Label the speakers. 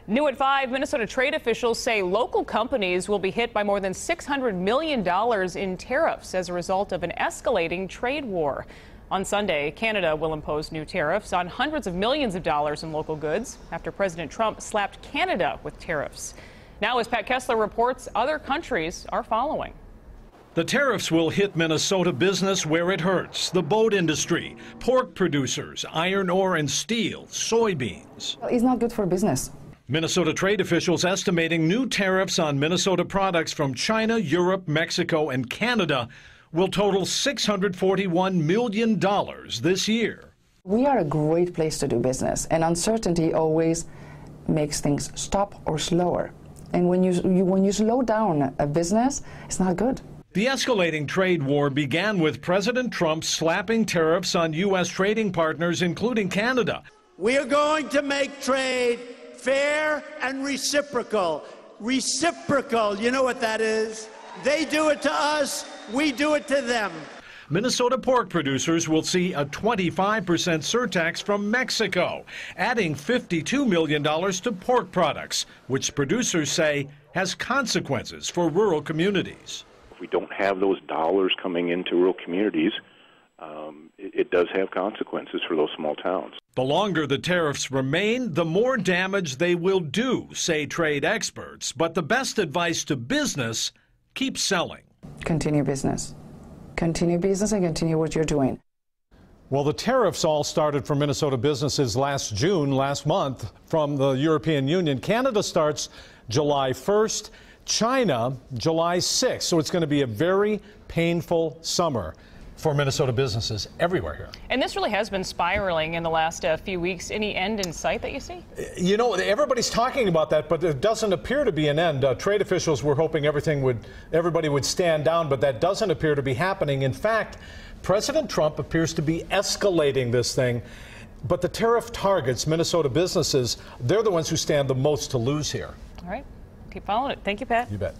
Speaker 1: New at 5, Minnesota trade officials say local companies will be hit by more than $600 million in tariffs as a result of an escalating trade war. On Sunday, Canada will impose new tariffs on hundreds of millions of dollars in local goods after President Trump slapped Canada with tariffs. Now, as Pat Kessler reports, other countries are following.
Speaker 2: The tariffs will hit Minnesota business where it hurts: the boat industry, pork producers, iron ore and steel, soybeans.
Speaker 3: It's not good for business.
Speaker 2: Minnesota trade officials estimating new tariffs on Minnesota products from China, Europe, Mexico, and Canada will total $641 million this year.
Speaker 3: We are a great place to do business, and uncertainty always makes things stop or slower. And when you slow down a business, it's not good.
Speaker 2: The escalating trade war began with President Trump slapping tariffs on U.S. trading partners, including Canada.
Speaker 4: We are going to make trade fair and reciprocal. Reciprocal, you know what that is? They do it to us, we do it to them.
Speaker 2: Minnesota pork producers will see a 25% surtax from Mexico, adding $52 million to pork products, which producers say has consequences for rural communities.
Speaker 5: If we don't have those dollars coming into rural communities, it does have consequences for those small towns.
Speaker 2: The longer the tariffs remain, the more damage they will do, say trade experts. But the best advice to business: keep selling.
Speaker 3: Continue business. Continue business and continue what you're doing.
Speaker 6: Well, the tariffs all started for Minnesota businesses last month, from the European Union. Canada starts July 1st, China July 6th. So it's going to be a very painful summer for Minnesota businesses everywhere here.
Speaker 1: And this really has been spiraling in the last few weeks. Any end in sight that you see?
Speaker 6: You know, everybody's talking about that, but there doesn't appear to be an end. Trade officials were hoping everybody would stand down, but that doesn't appear to be happening. In fact, President Trump appears to be escalating this thing. But the tariff targets, Minnesota businesses, they're the ones who stand the most to lose here.
Speaker 1: All right. Keep following it. Thank you, Pat.
Speaker 6: You bet.